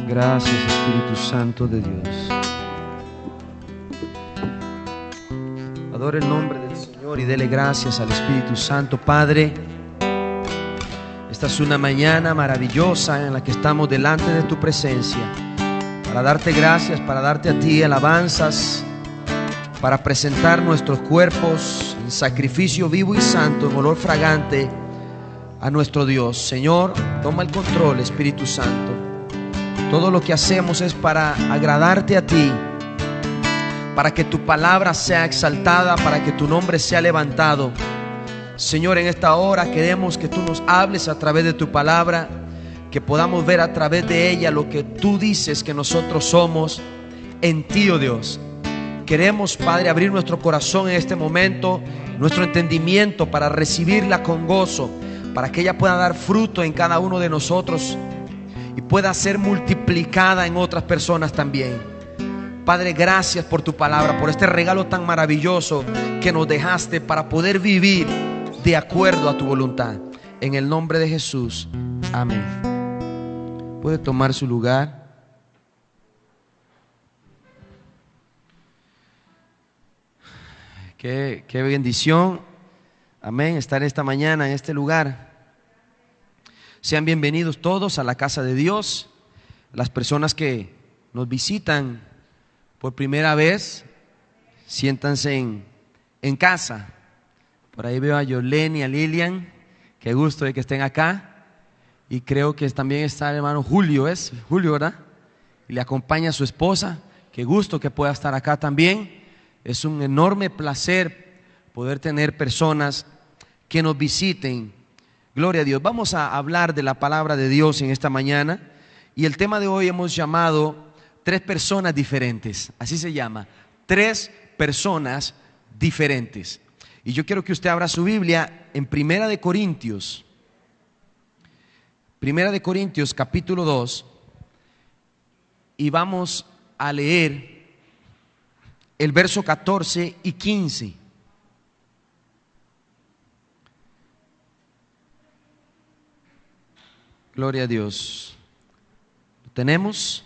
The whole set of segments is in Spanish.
Gracias, Espíritu Santo de Dios. Adore el nombre del Señor y dele gracias al Espíritu Santo. Padre, esta es una mañana maravillosa en la que estamos delante de tu presencia para darte gracias, para darte a ti alabanzas, para presentar nuestros cuerpos en sacrificio vivo y santo, en olor fragante a nuestro Dios. Señor, toma el control, Espíritu Santo. Todo lo que hacemos es para agradarte a ti, para que tu palabra sea exaltada, para que tu nombre sea levantado. Señor, en esta hora queremos que tú nos hables a través de tu palabra, que podamos ver a través de ella lo que tú dices que nosotros somos en ti, oh Dios. Queremos, Padre, abrir nuestro corazón en este momento, nuestro entendimiento, para recibirla con gozo, para que ella pueda dar fruto en cada uno de nosotros y pueda ser multiplicada en otras personas también. Padre, gracias por tu palabra, por este regalo tan maravilloso que nos dejaste para poder vivir de acuerdo a tu voluntad. En el nombre de Jesús, amén. Puede tomar su lugar. Qué bendición, amén, estar esta mañana en este lugar. Sean bienvenidos todos a la casa de Dios. Las personas que nos visitan por primera vez, siéntanse en casa. Por ahí veo a Yolene y a Lilian. Qué gusto de que estén acá. Y creo que también está el hermano Julio, ¿es? Julio, ¿verdad? Y le acompaña a su esposa. Qué gusto que pueda estar acá también. Es un enorme placer poder tener personas que nos visiten. Gloria a Dios. Vamos a hablar de la palabra de Dios en esta mañana. Y el tema de hoy hemos llamado 3 personas diferentes. Así se llama, 3 personas diferentes. Y yo quiero que usted abra su Biblia en Primera de Corintios capítulo 2. Y vamos a leer el verso 14 y 15. Gloria a Dios. ¿Lo tenemos?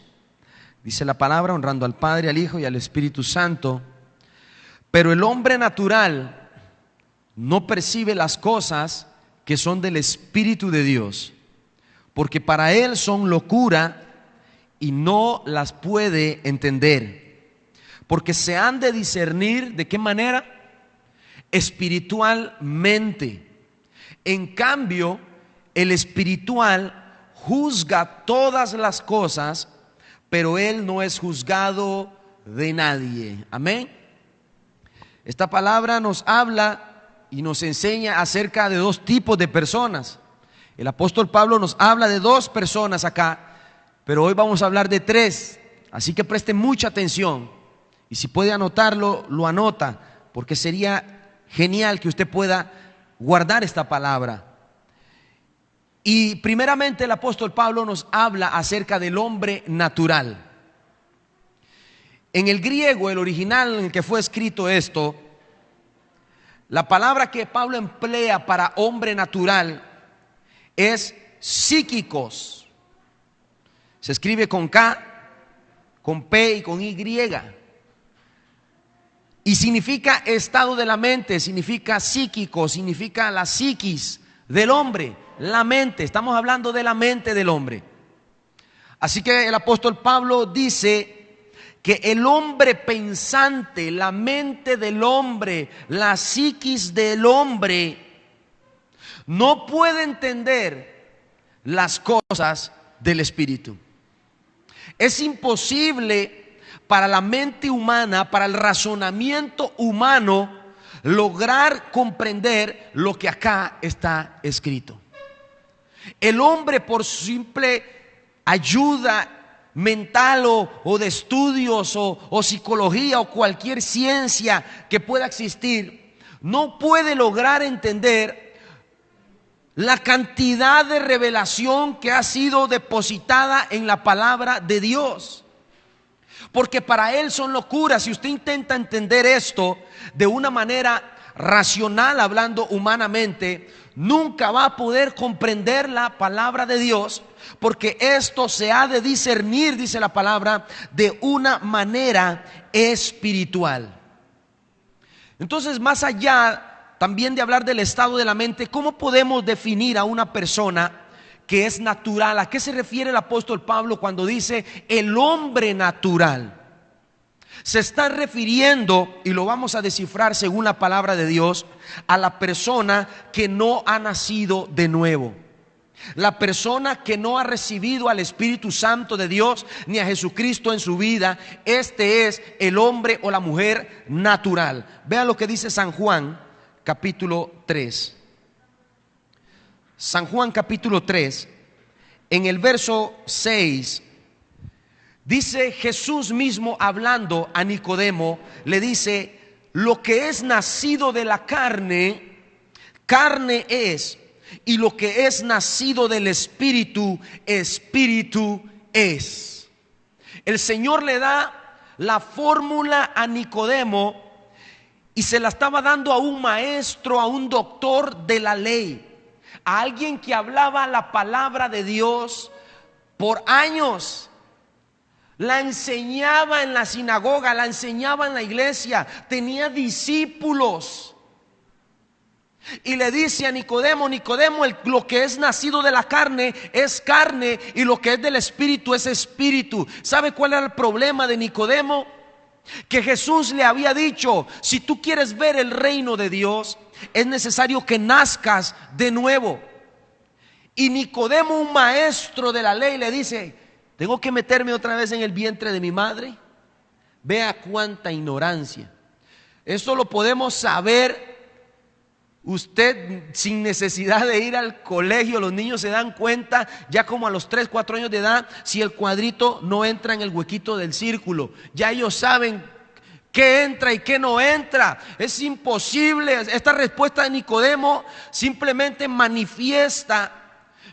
Dice la palabra, honrando al Padre, al Hijo y al Espíritu Santo. Pero el hombre natural no percibe las cosas que son del Espíritu de Dios, porque para él son locura y no las puede entender, porque se han de discernir ¿de qué manera? Espiritualmente. En cambio, el espiritual juzga todas las cosas, pero él no es juzgado de nadie. Amén. Esta palabra nos habla y nos enseña acerca de 2 tipos de personas. El apóstol Pablo nos habla de 2 personas acá, pero hoy vamos a hablar de 3. Así que preste mucha atención. Y si puede anotarlo, lo anota, porque sería genial que usted pueda guardar esta palabra. Y primeramente el apóstol Pablo nos habla acerca del hombre natural. En el griego, el original en el que fue escrito esto, la palabra que Pablo emplea para hombre natural es psíquicos. Se escribe con K, con P y con Y. Y significa estado de la mente, significa psíquico, significa la psiquis del hombre, la mente. Estamos hablando de la mente del hombre. Así que el apóstol Pablo dice que el hombre pensante, la mente del hombre, la psiquis del hombre, no puede entender las cosas del espíritu. Es imposible para la mente humana, para el razonamiento humano, lograr comprender lo que acá está escrito. El hombre, por simple ayuda mental o de estudios o psicología o cualquier ciencia que pueda existir, no puede lograr entender la cantidad de revelación que ha sido depositada en la palabra de Dios. Porque para él son locuras. Si usted intenta entender esto de una manera racional, hablando humanamente, nunca va a poder comprender la palabra de Dios, porque esto se ha de discernir, dice la palabra, de una manera espiritual. Entonces, más allá también de hablar del estado de la mente, ¿cómo podemos definir a una persona que es natural? ¿A qué se refiere el apóstol Pablo cuando dice el hombre natural? Se está refiriendo, y lo vamos a descifrar según la palabra de Dios, a la persona que no ha nacido de nuevo. La persona que no ha recibido al Espíritu Santo de Dios ni a Jesucristo en su vida. Este es el hombre o la mujer natural. Vea lo que dice San Juan capítulo 3. San Juan capítulo 3, en el verso 6, dice Jesús mismo hablando a Nicodemo, le dice: lo que es nacido de la carne, carne es, y lo que es nacido del Espíritu, Espíritu es. El Señor le da la fórmula a Nicodemo y se la estaba dando a un maestro, a un doctor de la ley, a alguien que hablaba la palabra de Dios por años. La enseñaba en la sinagoga, la enseñaba en la iglesia, tenía discípulos. Y le dice a Nicodemo: Nicodemo, lo que es nacido de la carne es carne, y lo que es del Espíritu es espíritu. ¿Sabe cuál era el problema de Nicodemo? Que Jesús le había dicho: si tú quieres ver el reino de Dios, es necesario que nazcas de nuevo. Y Nicodemo, un maestro de la ley, le dice: ¿tengo que meterme otra vez en el vientre de mi madre? Vea cuánta ignorancia. Esto lo podemos saber usted sin necesidad de ir al colegio. Los niños se dan cuenta ya como a los 3, 4 años de edad si el cuadrito no entra en el huequito del círculo. Ya ellos saben qué entra y qué no entra. Es imposible. Esta respuesta de Nicodemo simplemente manifiesta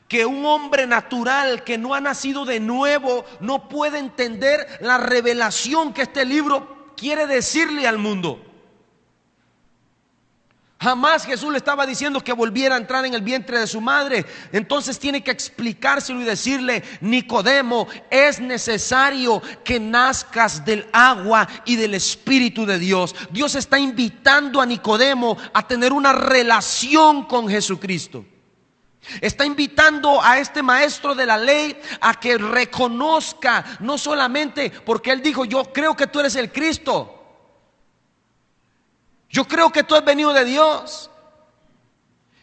que un hombre natural que no ha nacido de nuevo no puede entender la revelación que este libro quiere decirle al mundo. Jamás Jesús le estaba diciendo que volviera a entrar en el vientre de su madre. Entonces tiene que explicárselo y decirle: Nicodemo, es necesario que nazcas del agua y del Espíritu de Dios. Dios está invitando a Nicodemo a tener una relación con Jesucristo. Está invitando a este maestro de la ley a que reconozca, no solamente porque él dijo: yo creo que tú eres el Cristo, yo creo que tú has venido de Dios,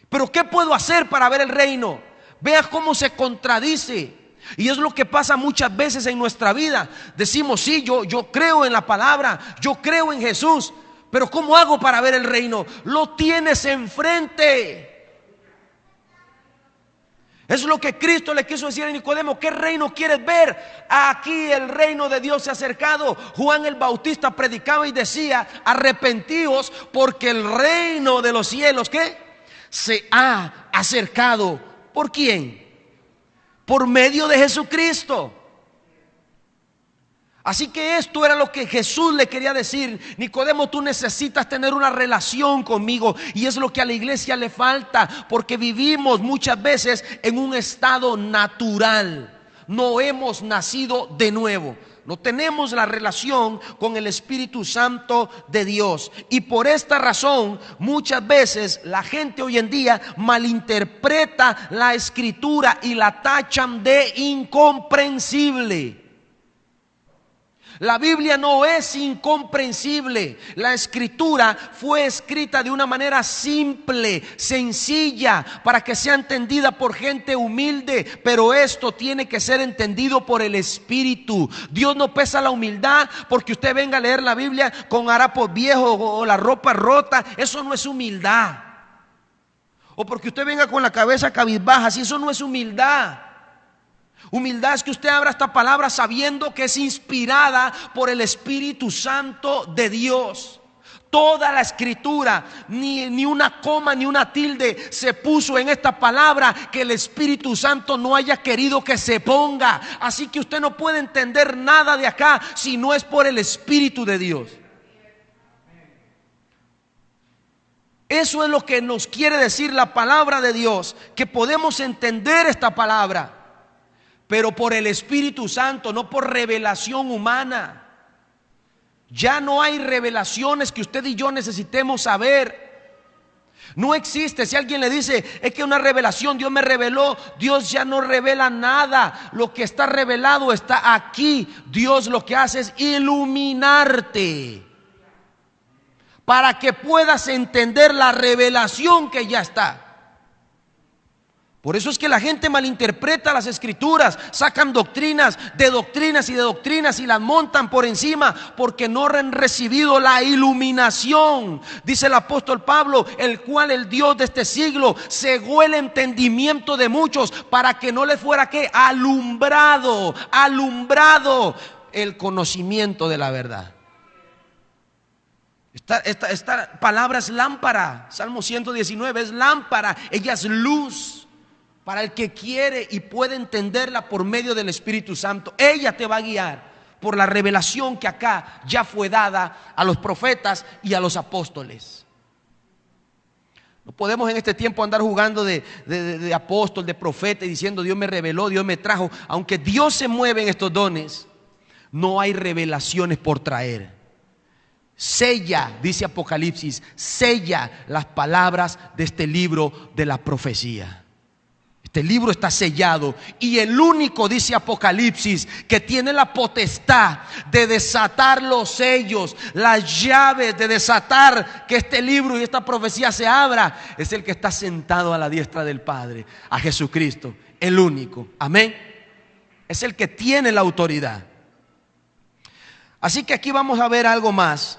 pero ¿qué puedo hacer para ver el reino? Vea cómo se contradice. Y es lo que pasa muchas veces en nuestra vida. Decimos: sí, yo creo en la palabra, yo creo en Jesús, pero ¿cómo hago para ver el reino? Lo tienes enfrente. Es lo que Cristo le quiso decir a Nicodemo: ¿qué reino quieres ver? Aquí el reino de Dios se ha acercado. Juan el Bautista predicaba y decía: arrepentíos porque el reino de los cielos, ¿qué? Se ha acercado. ¿Por quién? Por medio de Jesucristo. Así que esto era lo que Jesús le quería decir: Nicodemo, tú necesitas tener una relación conmigo. Y es lo que a la iglesia le falta, porque vivimos muchas veces en un estado natural. No hemos nacido de nuevo. No tenemos la relación con el Espíritu Santo de Dios. Y por esta razón muchas veces la gente hoy en día malinterpreta la Escritura y la tachan de incomprensible. La Biblia no es incomprensible. La Escritura fue escrita de una manera simple, sencilla, para que sea entendida por gente humilde. Pero esto tiene que ser entendido por el Espíritu. Dios no pesa la humildad porque usted venga a leer la Biblia con harapos viejos o la ropa rota. Eso no es humildad. O porque usted venga con la cabeza cabizbaja. Si eso no es humildad. Humildad es que usted abra esta palabra sabiendo que es inspirada por el Espíritu Santo de Dios. Toda la Escritura, ni una coma ni una tilde se puso en esta palabra que el Espíritu Santo no haya querido que se ponga. Así que usted no puede entender nada de acá si no es por el Espíritu de Dios. Eso es lo que nos quiere decir la palabra de Dios, que podemos entender esta palabra, pero por el Espíritu Santo, no por revelación humana. Ya no hay revelaciones que usted y yo necesitemos saber. No existe. Si alguien le dice, es que una revelación, Dios me reveló, Dios ya no revela nada. Lo que está revelado está aquí. Dios lo que hace es iluminarte para que puedas entender la revelación que ya está. Por eso es que la gente malinterpreta las escrituras, sacan doctrinas de doctrinas y de doctrinas y las montan por encima porque no han recibido la iluminación. Dice el apóstol Pablo, el cual el Dios de este siglo cegó el entendimiento de muchos para que no les fuera ¿qué? Alumbrado el conocimiento de la verdad. Esta palabra es lámpara. Salmo 119 es lámpara, ella es luz para el que quiere y puede entenderla por medio del Espíritu Santo. Ella te va a guiar por la revelación que acá ya fue dada a los profetas y a los apóstoles. No podemos en este tiempo andar jugando de apóstol, de profeta y diciendo Dios me reveló, Dios me trajo. Aunque Dios se mueve en estos dones, no hay revelaciones por traer. Sella, dice Apocalipsis, sella las palabras de este libro de la profecía. Este libro está sellado y el único, dice Apocalipsis, que tiene la potestad de desatar los sellos, las llaves de desatar que este libro y esta profecía se abra, es el que está sentado a la diestra del Padre, a Jesucristo, el único. Amén. Es el que tiene la autoridad. Así que aquí vamos a ver algo más.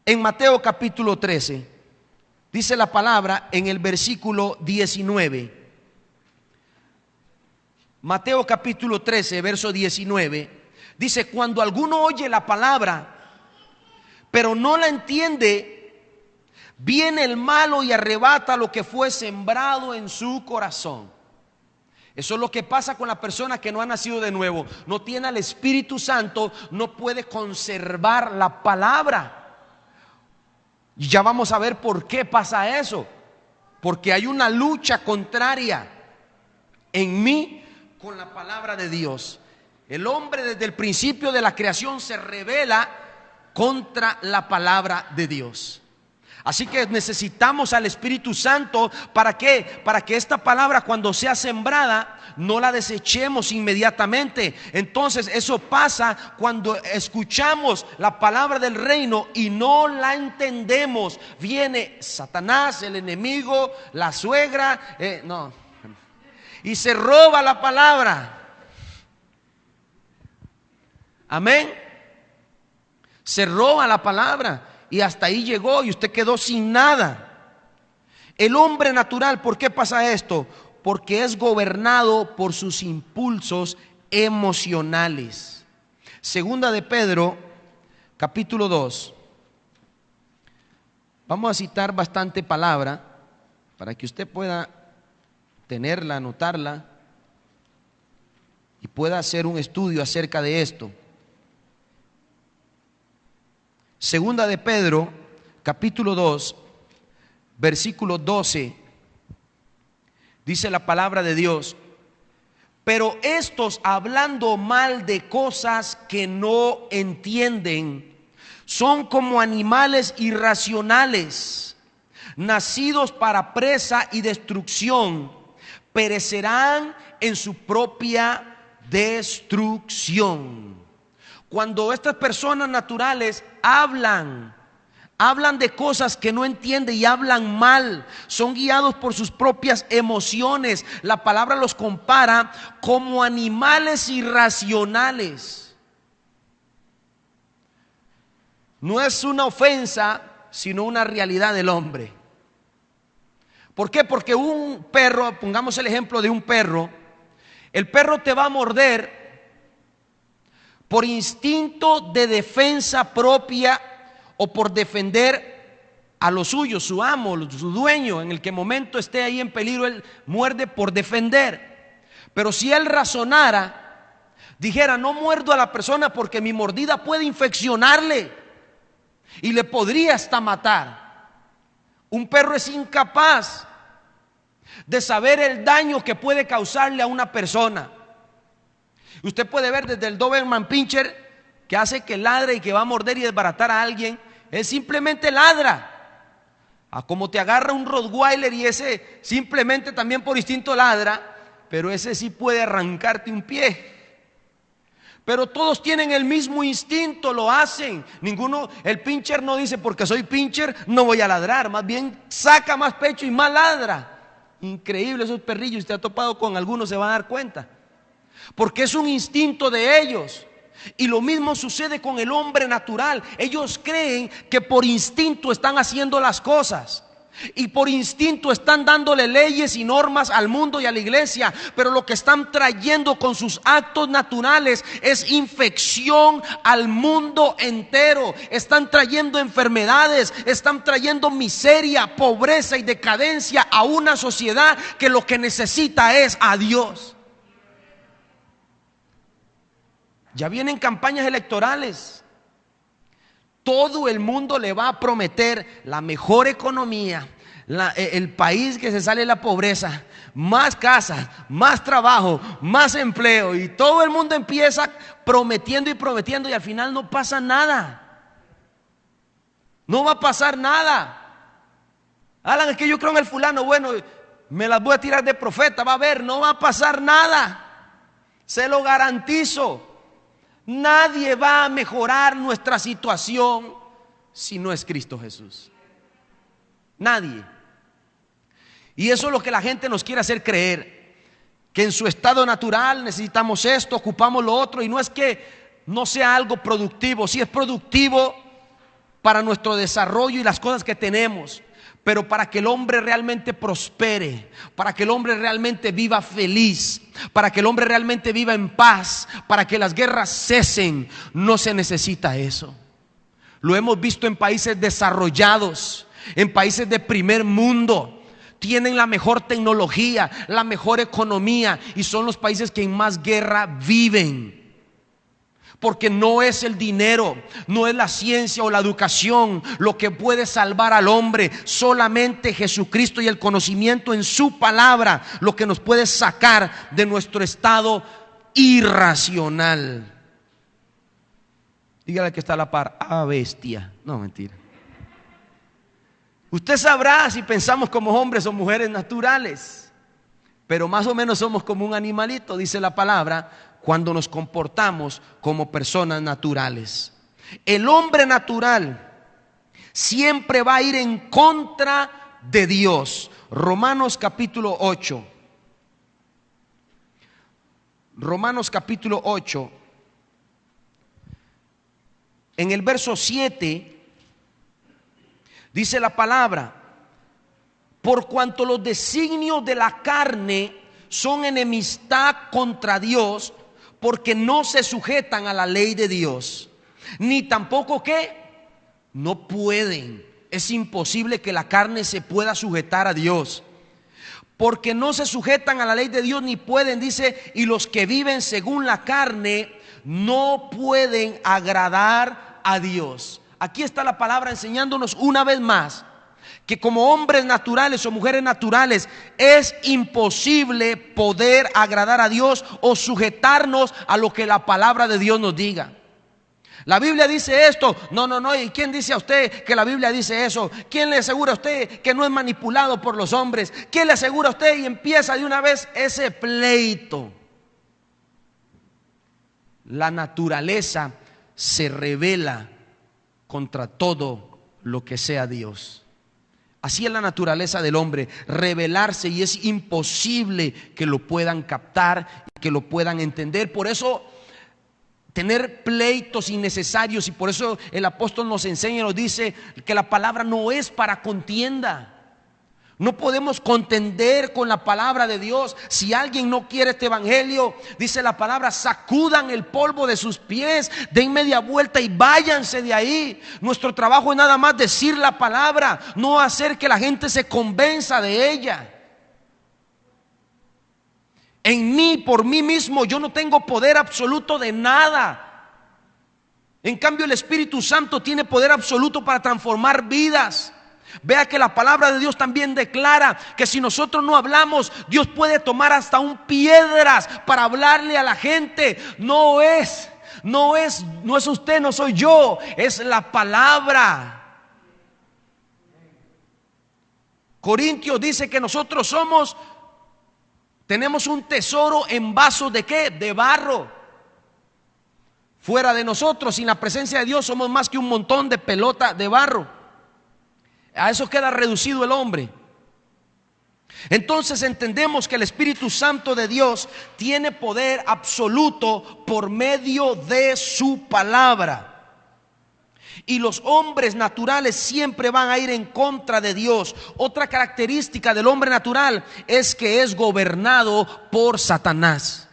En Mateo capítulo 13. Dice la palabra en el versículo 19. Mateo capítulo 13, verso 19. Dice, cuando alguno oye la palabra, pero no la entiende, viene el malo y arrebata lo que fue sembrado en su corazón. Eso es lo que pasa con la persona que no ha nacido de nuevo. No tiene al Espíritu Santo, no puede conservar la palabra. Y ya vamos a ver por qué pasa eso. Porque hay una lucha contraria en mí con la palabra de Dios. El hombre desde el principio de la creación se rebela contra la palabra de Dios. Así que necesitamos al Espíritu Santo. ¿Para qué? Para que esta palabra, cuando sea sembrada, no la desechemos inmediatamente. Entonces eso pasa cuando escuchamos la palabra del reino y no la entendemos. Viene Satanás, el enemigo, la suegra, y se roba la palabra. Amén. Se roba la palabra. Y hasta ahí llegó y usted quedó sin nada. El hombre natural, ¿por qué pasa esto? Porque es gobernado por sus impulsos emocionales. Segunda de Pedro, capítulo 2. Vamos a citar bastante palabra para que usted pueda tenerla, anotarla y pueda hacer un estudio acerca de esto. Segunda de Pedro, capítulo 2, versículo 12, dice la palabra de Dios: pero estos, hablando mal de cosas que no entienden, son como animales irracionales, nacidos para presa y destrucción, perecerán en su propia destrucción. Cuando estas personas naturales hablan de cosas que no entienden y hablan mal, son guiados por sus propias emociones. La palabra los compara como animales irracionales. No es una ofensa, sino una realidad del hombre. ¿Por qué? Porque un perro, pongamos el ejemplo de un perro, el perro te va a morder por instinto de defensa propia o por defender a lo suyo, su amo, su dueño, en el que momento esté ahí en peligro, él muerde por defender. Pero si él razonara, dijera, no muerdo a la persona porque mi mordida puede infeccionarle y le podría hasta matar. Un perro es incapaz de saber el daño que puede causarle a una persona. Usted puede ver desde el Doberman Pinscher, que hace que ladre y que va a morder y desbaratar a alguien. Él simplemente ladra. A como te agarra un Rottweiler, y ese simplemente también por instinto ladra, pero ese sí puede arrancarte un pie. Pero todos tienen el mismo instinto, lo hacen. Ninguno, el Pinscher no dice porque soy Pinscher no voy a ladrar, más bien saca más pecho y más ladra. Increíble esos perrillos, si usted ha topado con algunos se va a dar cuenta. Porque es un instinto de ellos. Y lo mismo sucede con el hombre natural. Ellos creen que por instinto están haciendo las cosas, y por instinto están dándole leyes y normas al mundo y a la iglesia, pero lo que están trayendo con sus actos naturales es infección al mundo entero. Están trayendo enfermedades, están trayendo miseria, pobreza y decadencia a una sociedad que lo que necesita es a Dios. Ya vienen campañas electorales. Todo el mundo le va a prometer la mejor economía, el país que se sale de la pobreza, más casas, más trabajo, más empleo, y todo el mundo empieza prometiendo y prometiendo, y al final no pasa nada. No va a pasar nada. Alan, es que yo creo en el fulano, bueno, me las voy a tirar de profeta, va a ver, no va a pasar nada. Se lo garantizo. Nadie va a mejorar nuestra situación si no es Cristo Jesús. Nadie. Y eso es lo que la gente nos quiere hacer creer, que en su estado natural necesitamos esto, ocupamos lo otro. Y no es que no sea algo productivo, sí es productivo para nuestro desarrollo y las cosas que tenemos, pero para que el hombre realmente prospere, para que el hombre realmente viva feliz, para que el hombre realmente viva en paz, para que las guerras cesen, no se necesita eso. Lo hemos visto en países desarrollados, en países de primer mundo. Tienen la mejor tecnología, la mejor economía, y son los países que en más guerra viven. Porque no es el dinero, no es la ciencia o la educación lo que puede salvar al hombre. Solamente Jesucristo y el conocimiento en su palabra lo que nos puede sacar de nuestro estado irracional. Dígale que está a la par: ah, bestia. No, mentira. Usted sabrá si pensamos como hombres o mujeres naturales, pero más o menos somos como un animalito, dice la palabra, cuando nos comportamos como personas naturales. El hombre natural siempre va a ir en contra de Dios. Romanos capítulo 8. Romanos capítulo 8. En el verso 7 dice la palabra: por cuanto los designios de la carne son enemistad contra Dios, porque no se sujetan a la ley de Dios, ni tampoco que no pueden. Es imposible que la carne se pueda sujetar a Dios, porque no se sujetan a la ley de Dios ni pueden, dice, y los que viven según la carne no pueden agradar a Dios. Aquí está la palabra enseñándonos una vez más que como hombres naturales o mujeres naturales es imposible poder agradar a Dios o sujetarnos a lo que la palabra de Dios nos diga. La Biblia dice esto. No. ¿Y quién dice a usted que la Biblia dice eso? ¿Quién le asegura a usted que no es manipulado por los hombres? ¿Quién le asegura a usted? Y empieza de una vez ese pleito. La naturaleza se rebela contra todo lo que sea Dios. Así es la naturaleza del hombre, rebelarse, y es imposible que lo puedan captar, que lo puedan entender. Por eso tener pleitos innecesarios, y por eso el apóstol nos enseña, nos dice que la palabra no es para contienda. No podemos contender con la palabra de Dios. Si alguien no quiere este evangelio, dice la palabra, sacudan el polvo de sus pies, den media vuelta y váyanse de ahí. Nuestro trabajo es nada más decir la palabra, no hacer que la gente se convenza de ella. En mí, por mí mismo, yo no tengo poder absoluto de nada. En cambio, el Espíritu Santo tiene poder absoluto para transformar vidas. Vea que la palabra de Dios también declara que si nosotros no hablamos, Dios puede tomar hasta piedras para hablarle a la gente. No es usted, no soy yo, es la palabra. Corintios dice que nosotros tenemos un tesoro en vasos ¿de qué? De barro. Fuera de nosotros, sin la presencia de Dios, somos más que un montón de pelota de barro. A eso queda reducido el hombre. Entonces entendemos que el Espíritu Santo de Dios tiene poder absoluto por medio de su palabra. Y los hombres naturales siempre van a ir en contra de Dios. Otra característica del hombre natural es que es gobernado por Satanás.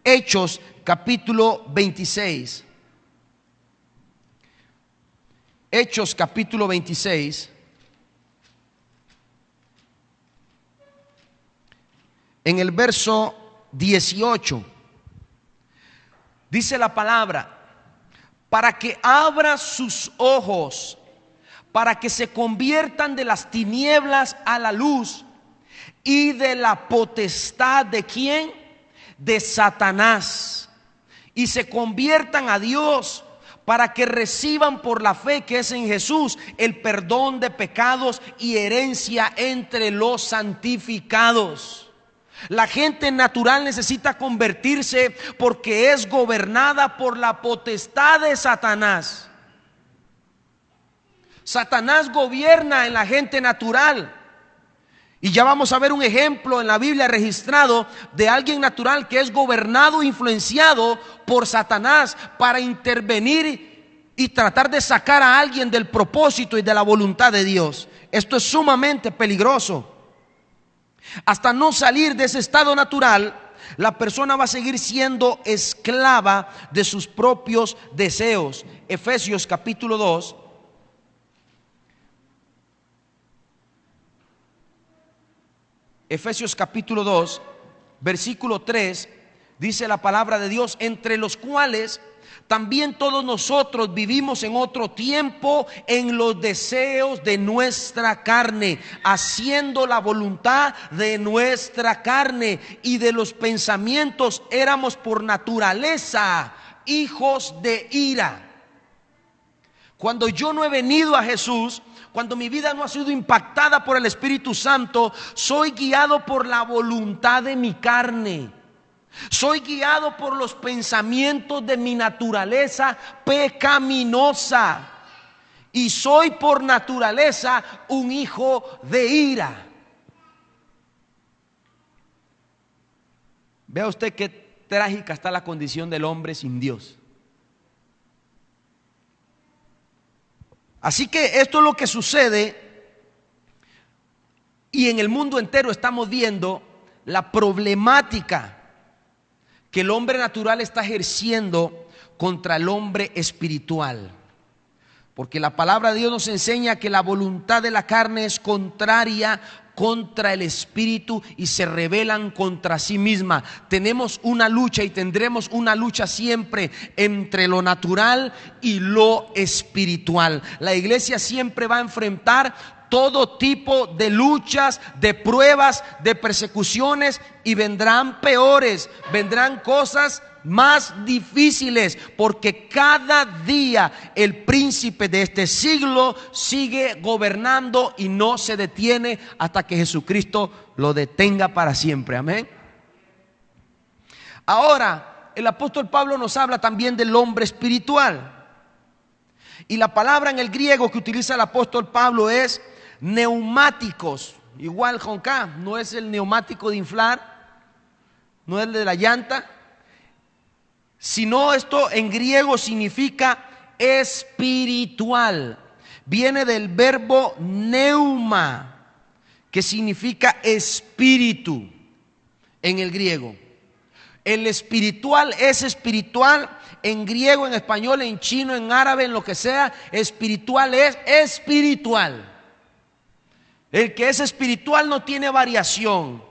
Hechos capítulo 26. Hechos capítulo 26. En el verso 18 dice la palabra: para que abra sus ojos, para que se conviertan de las tinieblas a la luz y de la potestad ¿de quién? De Satanás, y se conviertan a Dios, para que reciban por la fe que es en Jesús el perdón de pecados y herencia entre los santificados. La gente natural necesita convertirse porque es gobernada por la potestad de Satanás. Satanás gobierna en la gente natural. Y ya vamos a ver un ejemplo en la Biblia registrado de alguien natural que es gobernado, influenciado por Satanás para intervenir y tratar de sacar a alguien del propósito y de la voluntad de Dios. Esto es sumamente peligroso. Hasta no salir de ese estado natural, la persona va a seguir siendo esclava de sus propios deseos. Efesios capítulo 2. Efesios capítulo 2, versículo 3, dice la palabra de Dios: entre los cuales también todos nosotros vivimos en otro tiempo en los deseos de nuestra carne, haciendo la voluntad de nuestra carne, y de los pensamientos éramos por naturaleza hijos de ira. Cuando yo no he venido a Jesús, cuando mi vida no ha sido impactada por el Espíritu Santo, soy guiado por la voluntad de mi carne. Soy guiado por los pensamientos de mi naturaleza pecaminosa. Y soy por naturaleza un hijo de ira. Vea usted qué trágica está la condición del hombre sin Dios. Así que esto es lo que sucede, y en el mundo entero estamos viendo la problemática que el hombre natural está ejerciendo contra el hombre espiritual. Porque la palabra de Dios nos enseña que la voluntad de la carne es contraria contra el espíritu y se rebelan contra sí misma. Tenemos una lucha y tendremos una lucha siempre entre lo natural y lo espiritual. La iglesia siempre va a enfrentar todo tipo de luchas, de pruebas, de persecuciones, y vendrán peores, vendrán cosas más difíciles, porque cada día el príncipe de este siglo sigue gobernando y no se detiene hasta que Jesucristo lo detenga para siempre. Amén. Ahora, el apóstol Pablo nos habla también del hombre espiritual, y la palabra en el griego que utiliza el apóstol Pablo es neumáticos. Igual con K, no es el neumático de inflar, no es el de la llanta, sino esto en griego significa espiritual. Viene del verbo neuma, que significa espíritu en el griego. El espiritual es espiritual en griego, en español, en chino, en árabe, en lo que sea. Espiritual es espiritual. El que es espiritual no tiene variación.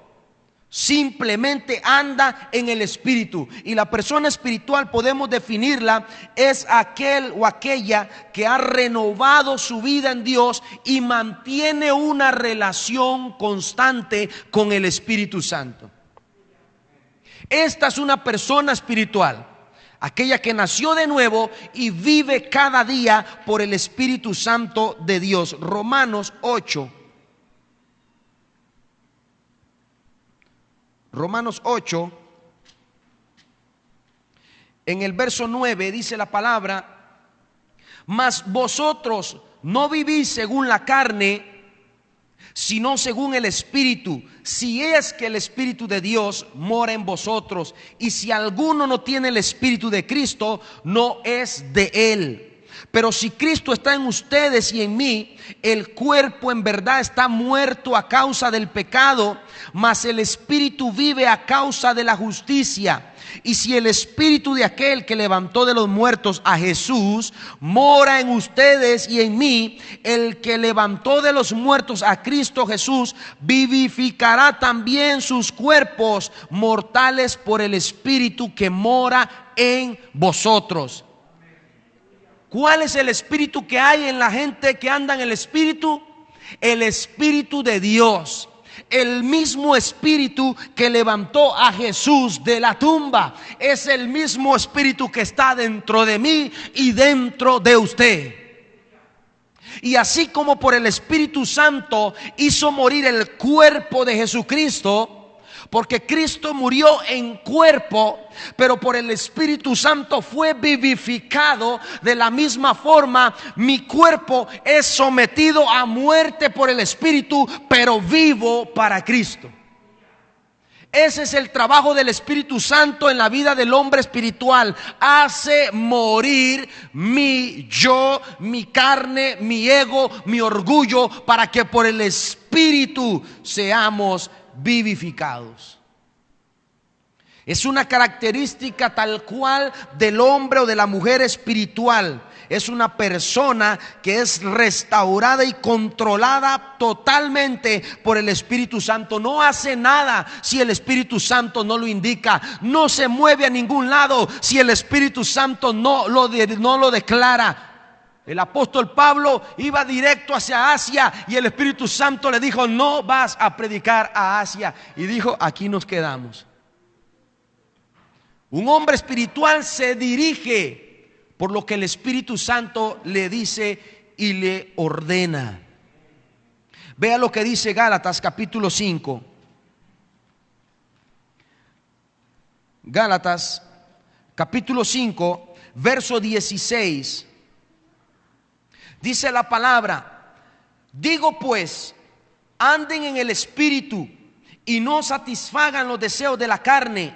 simplemente anda en el Espíritu. Y la persona espiritual podemos definirla, es aquel o aquella que ha renovado su vida en Dios y mantiene una relación constante con el Espíritu Santo. Esta es una persona espiritual, aquella que nació de nuevo y vive cada día por el Espíritu Santo de Dios. Romanos 8. Romanos 8, en el verso 9 dice la palabra: mas vosotros no vivís según la carne, sino según el Espíritu, si es que el Espíritu de Dios mora en vosotros. Y si alguno no tiene el Espíritu de Cristo, no es de él. Pero si Cristo está en ustedes y en mí, el cuerpo en verdad está muerto a causa del pecado, mas el Espíritu vive a causa de la justicia. Y si el Espíritu de aquel que levantó de los muertos a Jesús mora en ustedes y en mí, el que levantó de los muertos a Cristo Jesús vivificará también sus cuerpos mortales por el Espíritu que mora en vosotros. ¿Cuál es el espíritu que hay en la gente que anda en el Espíritu? El Espíritu de Dios. El mismo Espíritu que levantó a Jesús de la tumba es el mismo Espíritu que está dentro de mí y dentro de usted. Y así como por el Espíritu Santo hizo morir el cuerpo de Jesucristo, porque Cristo murió en cuerpo, pero por el Espíritu Santo fue vivificado. De la misma forma, mi cuerpo es sometido a muerte por el Espíritu, pero vivo para Cristo. Ese es el trabajo del Espíritu Santo en la vida del hombre espiritual. Hace morir mi yo, mi carne, mi ego, mi orgullo, para que por el Espíritu seamos vivificados. Es una característica tal cual del hombre o de la mujer espiritual. Es una persona que es restaurada y controlada totalmente por el Espíritu Santo. No hace nada si el Espíritu Santo no lo indica. No se mueve a ningún lado si el Espíritu Santo no lo declara. El apóstol Pablo iba directo hacia Asia y el Espíritu Santo le dijo: no vas a predicar a Asia. Y dijo: aquí nos quedamos. Un hombre espiritual se dirige por lo que el Espíritu Santo le dice y le ordena. Vea lo que dice Gálatas capítulo 5. Gálatas capítulo 5, verso 16. Dice la palabra: digo pues, anden en el Espíritu y no satisfagan los deseos de la carne,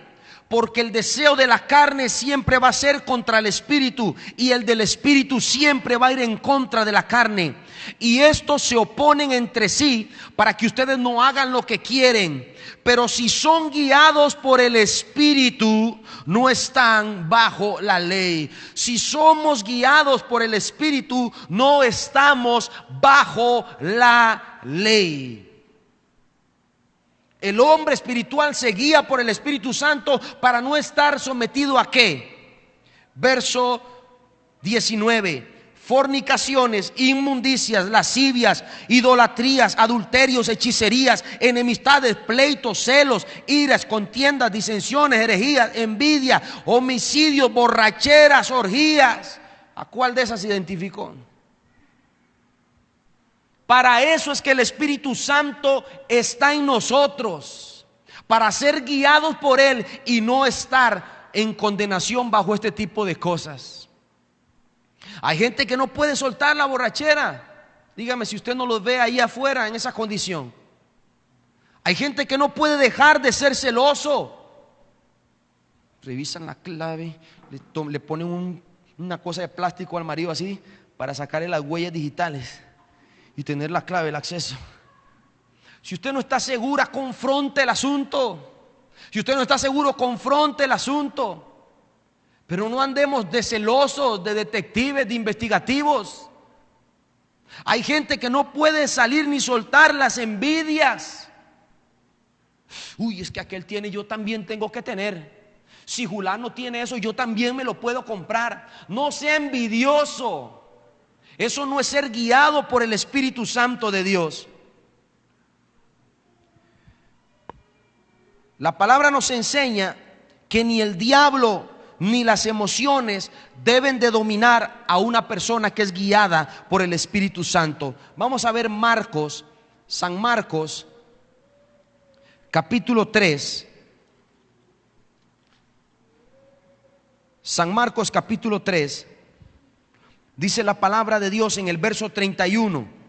porque el deseo de la carne siempre va a ser contra el Espíritu, y el del Espíritu siempre va a ir en contra de la carne. Y estos se oponen entre sí para que ustedes no hagan lo que quieren. Pero si son guiados por el Espíritu, no están bajo la ley. Si somos guiados por el Espíritu, no estamos bajo la ley. El hombre espiritual se guía por el Espíritu Santo para no estar sometido a ¿qué? Verso 19. Fornicaciones, inmundicias, lascivias, idolatrías, adulterios, hechicerías, enemistades, pleitos, celos, iras, contiendas, disensiones, herejías, envidia, homicidios, borracheras, orgías. ¿A cuál de esas se identificó? Para eso es que el Espíritu Santo está en nosotros, para ser guiados por Él y no estar en condenación bajo este tipo de cosas. Hay gente que no puede soltar la borrachera. Dígame si usted no los ve ahí afuera en esa condición. Hay gente que no puede dejar de ser celoso. Revisan la clave, le ponen una cosa de plástico al marido así para sacarle las huellas digitales y tener la clave, el acceso. Si usted no está segura, confronte el asunto. Si usted no está seguro, confronte el asunto. Pero no andemos de celosos, de detectives, de investigativos. Hay gente que no puede salir ni soltar las envidias. Uy, es que aquel tiene, yo también tengo que tener. Si Julano tiene eso, yo también me lo puedo comprar. No sea envidioso. Eso no es ser guiado por el Espíritu Santo de Dios. La palabra nos enseña que ni el diablo ni las emociones deben de dominar a una persona que es guiada por el Espíritu Santo. Vamos a ver Marcos, San Marcos, capítulo 3. San Marcos capítulo 3. Dice la palabra de Dios en el verso 31.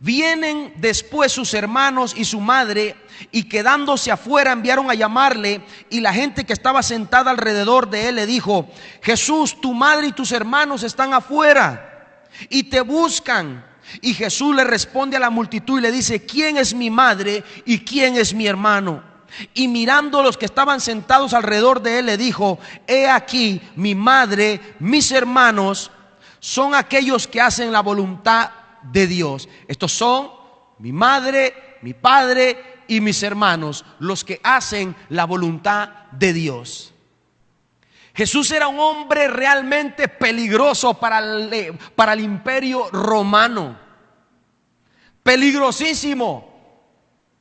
Vienen después sus hermanos y su madre, y quedándose afuera enviaron a llamarle, y la gente que estaba sentada alrededor de él le dijo: Jesús, tu madre y tus hermanos están afuera y te buscan. Y Jesús le responde a la multitud y le dice: ¿quién es mi madre y quién es mi hermano? Y mirando a los que estaban sentados alrededor de él le dijo: he aquí mi madre, mis hermanos son aquellos que hacen la voluntad de Dios. Estos son mi madre, mi padre y mis hermanos, los que hacen la voluntad de Dios. Jesús era un hombre realmente peligroso para el imperio romano. Peligrosísimo.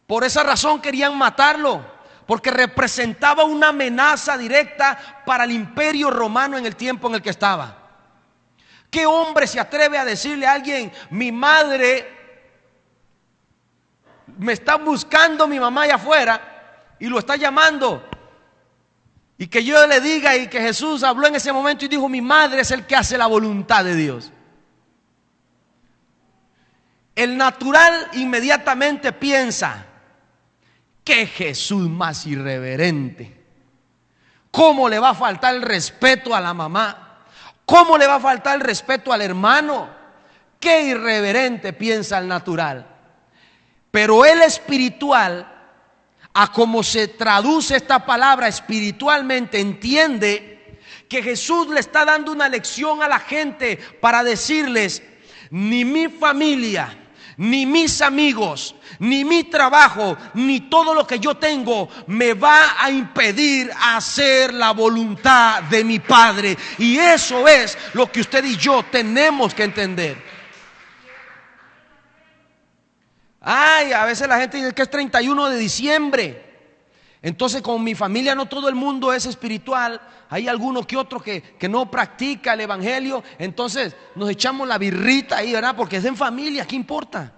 Por esa razón querían matarlo, porque representaba una amenaza directa para el imperio romano en el tiempo en el que estaba. ¿Qué hombre se atreve a decirle a alguien: mi madre me está buscando, mi mamá allá afuera, y lo está llamando? Y que yo le diga, y que Jesús habló en ese momento y dijo: mi madre es el que hace la voluntad de Dios. El natural inmediatamente piensa: qué Jesús más irreverente. ¿Cómo le va a faltar el respeto a la mamá? ¿Cómo le va a faltar el respeto al hermano? Qué irreverente piensa el natural. Pero el espiritual, a como se traduce esta palabra espiritualmente, entiende que Jesús le está dando una lección a la gente para decirles: ni mi familia, ni mis amigos, ni mi trabajo, ni todo lo que yo tengo me va a impedir hacer la voluntad de mi Padre. Y eso es lo que usted y yo tenemos que entender. Ay, a veces la gente dice que es 31 de diciembre. Entonces, con mi familia no todo el mundo es espiritual. Hay alguno que otro que no practica el evangelio. Entonces nos echamos la birrita ahí, ¿verdad? Porque es en familia, ¿qué importa?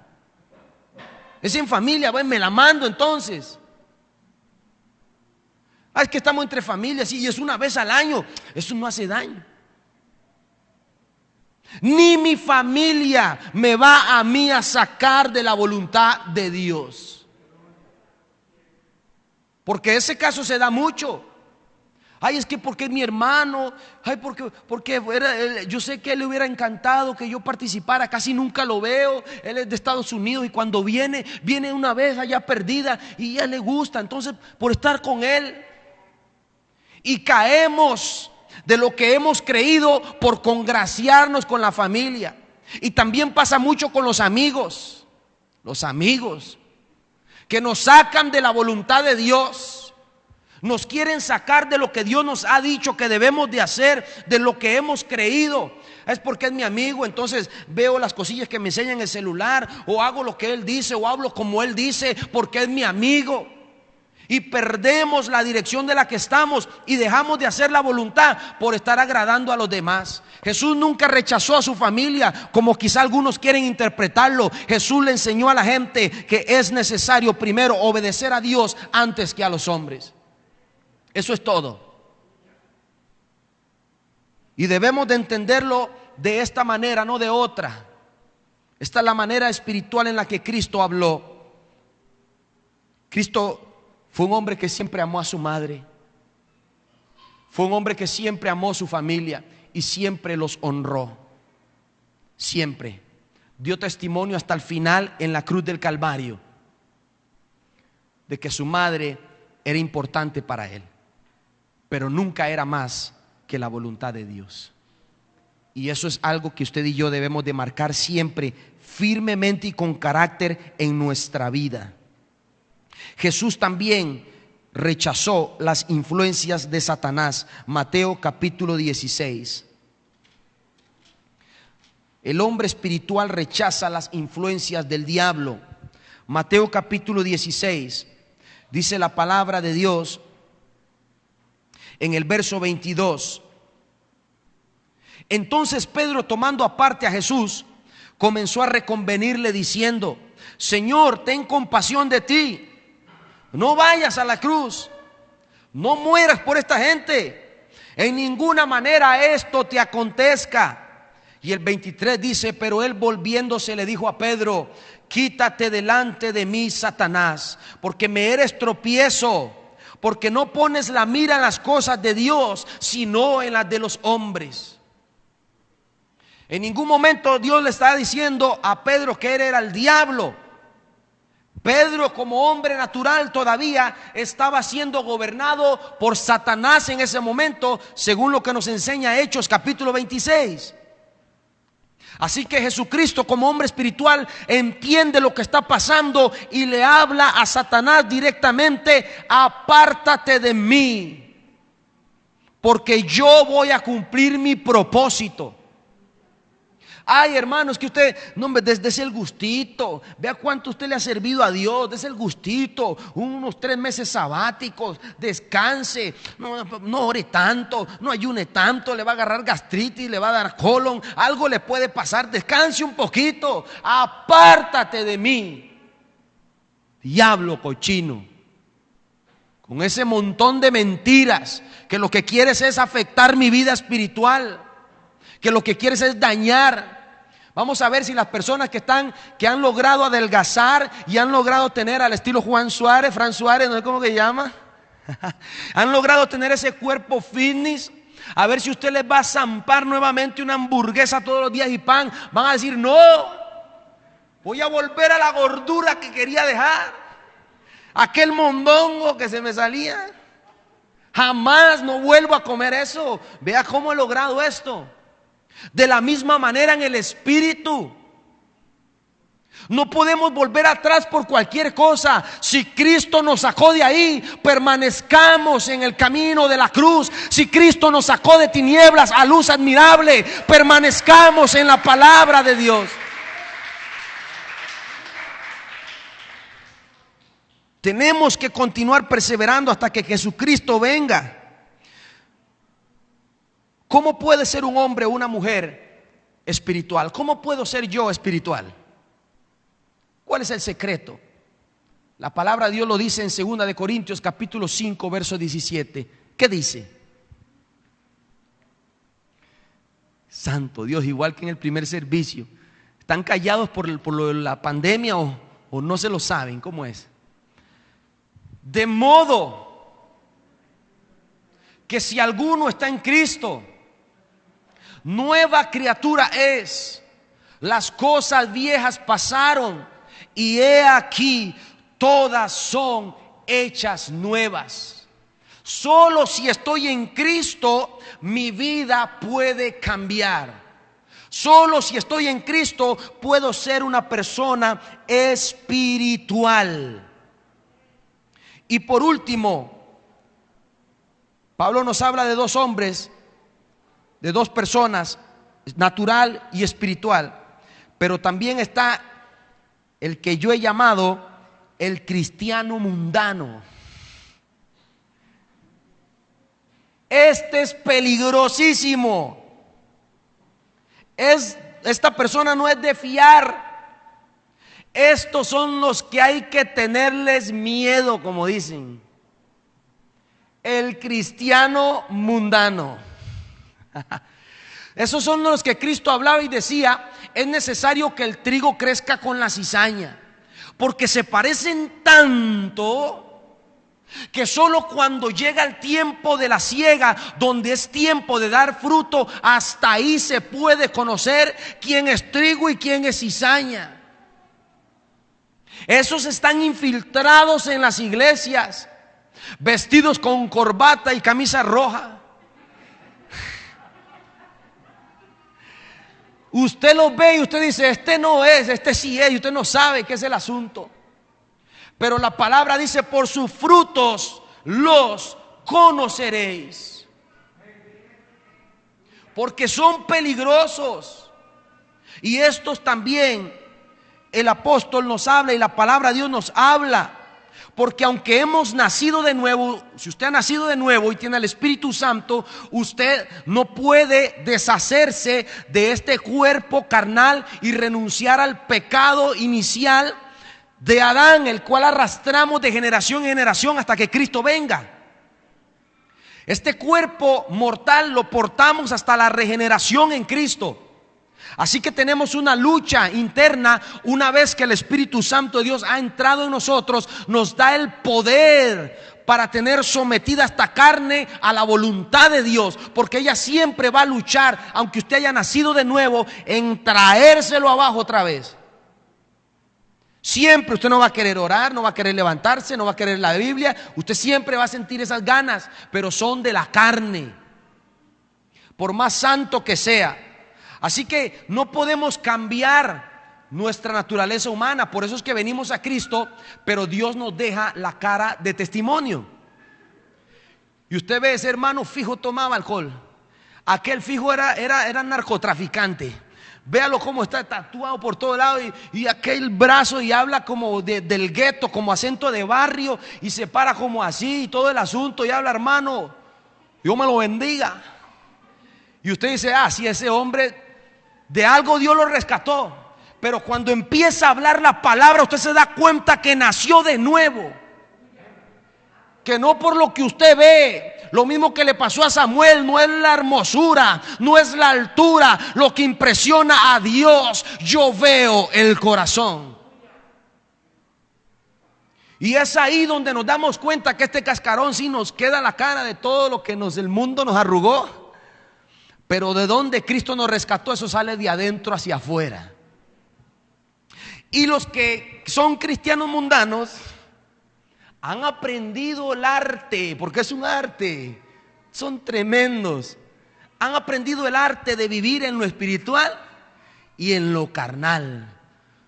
Es en familia, bueno, me la mando entonces. Es que estamos entre familias y es una vez al año. Eso no hace daño. Ni mi familia me va a mí a sacar de la voluntad de Dios. Porque ese caso se da mucho. Ay, es que porque mi hermano, ay, porque yo sé que él le hubiera encantado que yo participara, casi nunca lo veo, él es de Estados Unidos y cuando viene una vez allá perdida y a él le gusta, entonces por estar con él. Y caemos de lo que hemos creído por congraciarnos con la familia. Y también pasa mucho con los amigos que nos sacan de la voluntad de Dios. Nos quieren sacar de lo que Dios nos ha dicho que debemos de hacer, de lo que hemos creído. Es porque es mi amigo, entonces veo las cosillas que me enseña en el celular, o hago lo que él dice, o hablo como él dice, porque es mi amigo. Y perdemos la dirección de la que estamos y dejamos de hacer la voluntad por estar agradando a los demás. Jesús nunca rechazó a su familia como quizá algunos quieren interpretarlo. Jesús le enseñó a la gente que es necesario primero obedecer a Dios antes que a los hombres. Eso es todo. Y debemos de entenderlo de esta manera, no de otra. Esta es la manera espiritual en la que Cristo habló. Cristo fue un hombre que siempre amó a su madre. Fue un hombre que siempre amó a su familia y siempre los honró. Siempre. Dio testimonio hasta el final en la cruz del Calvario de que su madre era importante para él, pero nunca era más que la voluntad de Dios. Y eso es algo que usted y yo debemos de marcar siempre, firmemente y con carácter en nuestra vida. Jesús también rechazó las influencias de Satanás. Mateo capítulo 16. El hombre espiritual rechaza las influencias del diablo. Mateo capítulo 16. Dice la palabra de Dios en el verso 22. Entonces Pedro, tomando aparte a Jesús, comenzó a reconvenirle diciendo: Señor, ten compasión de ti. No vayas a la cruz. No mueras por esta gente. En ninguna manera esto te acontezca. Y el 23 dice: pero él volviéndose le dijo a Pedro: quítate delante de mí, Satanás, porque me eres tropiezo, porque no pones la mira en las cosas de Dios, sino en las de los hombres. En ningún momento Dios le estaba diciendo a Pedro que él era el diablo. Pedro, como hombre natural, todavía estaba siendo gobernado por Satanás en ese momento, según lo que nos enseña Hechos capítulo 26. Así que Jesucristo, como hombre espiritual, entiende lo que está pasando y le habla a Satanás directamente: apártate de mí, porque yo voy a cumplir mi propósito. Ay, hermanos, que usted, no, desde el gustito, vea cuánto usted le ha servido a Dios, desde el gustito, unos 3 meses sabáticos, descanse, no ore tanto, no ayune tanto, le va a agarrar gastritis, le va a dar colon, algo le puede pasar, descanse un poquito, apártate de mí, diablo cochino, con ese montón de mentiras, que lo que quieres es afectar mi vida espiritual, que lo que quieres es dañar. Vamos a ver si las personas que han logrado adelgazar y han logrado tener al estilo Fran Suárez, no sé cómo que llama, han logrado tener ese cuerpo fitness. A ver si usted les va a zampar nuevamente una hamburguesa todos los días y pan. Van a decir: no, voy a volver a la gordura que quería dejar, aquel mondongo que se me salía. Jamás, no vuelvo a comer eso. Vea cómo he logrado esto. De la misma manera en el espíritu. No podemos volver atrás por cualquier cosa. Si Cristo nos sacó de ahí, permanezcamos en el camino de la cruz. Si Cristo nos sacó de tinieblas a luz admirable, permanezcamos en la palabra de Dios. Tenemos que continuar perseverando hasta que Jesucristo venga. ¿Cómo puede ser un hombre o una mujer espiritual? ¿Cómo puedo ser yo espiritual? ¿Cuál es el secreto? La palabra de Dios lo dice en 2 de Corintios capítulo 5 verso 17. ¿Qué dice? Santo Dios, igual que en el primer servicio. ¿Están callados por lo de la pandemia o no se lo saben? ¿Cómo es? De modo que si alguno está en Cristo, nueva criatura es. Las cosas viejas pasaron y he aquí todas son hechas nuevas. Solo si estoy en Cristo mi vida puede cambiar. Solo si estoy en Cristo puedo ser una persona espiritual. Y por último, Pablo nos habla de 2 hombres, de 2 personas, natural y espiritual. Pero también está el que yo he llamado el cristiano mundano. Este es peligrosísimo. Esta persona no es de fiar. Estos son los que hay que tenerles miedo, como dicen. El cristiano mundano. Esos son los que Cristo hablaba y decía: es necesario que el trigo crezca con la cizaña, porque se parecen tanto que solo cuando llega el tiempo de la siega, donde es tiempo de dar fruto, hasta ahí se puede conocer quién es trigo y quién es cizaña. Esos están infiltrados en las iglesias, vestidos con corbata y camisa roja. Usted los ve y usted dice, este no es, este sí es, y usted no sabe qué es el asunto. Pero la palabra dice, por sus frutos los conoceréis. Porque son peligrosos. Y estos también el apóstol nos habla y la palabra de Dios nos habla. Porque aunque hemos nacido de nuevo, si usted ha nacido de nuevo y tiene el Espíritu Santo, usted no puede deshacerse de este cuerpo carnal y renunciar al pecado inicial de Adán, el cual arrastramos de generación en generación hasta que Cristo venga. Este cuerpo mortal lo portamos hasta la regeneración en Cristo. Así que tenemos una lucha interna. Una vez que el Espíritu Santo de Dios ha entrado en nosotros, nos da el poder para tener sometida esta carne a la voluntad de Dios, porque ella siempre va a luchar, aunque usted haya nacido de nuevo, en traérselo abajo otra vez. Siempre usted no va a querer orar, no va a querer levantarse, no va a querer la Biblia. Usted siempre va a sentir esas ganas, pero son de la carne, por más santo que sea. Así que no podemos cambiar nuestra naturaleza humana. Por eso es que venimos a Cristo, pero Dios nos deja la cara de testimonio. Y usted ve, ese hermano fijo tomaba alcohol. Aquel fijo era narcotraficante. Véalo cómo está tatuado por todo lado y aquel brazo, y habla como del gueto, como acento de barrio, y se para como así y todo el asunto, y habla, hermano, Dios me lo bendiga. Y usted dice, si ese hombre de algo Dios lo rescató. Pero cuando empieza a hablar la palabra, usted se da cuenta que nació de nuevo. Que no por lo que usted ve. Lo mismo que le pasó a Samuel, no es la hermosura, no es la altura lo que impresiona a Dios. Yo veo el corazón. Y es ahí donde nos damos cuenta que este cascarón sí nos queda la cara de todo lo que el mundo nos arrugó. Pero de donde Cristo nos rescató, eso sale de adentro hacia afuera. Y los que son cristianos mundanos han aprendido el arte, porque es un arte, son tremendos. Han aprendido el arte de vivir en lo espiritual y en lo carnal.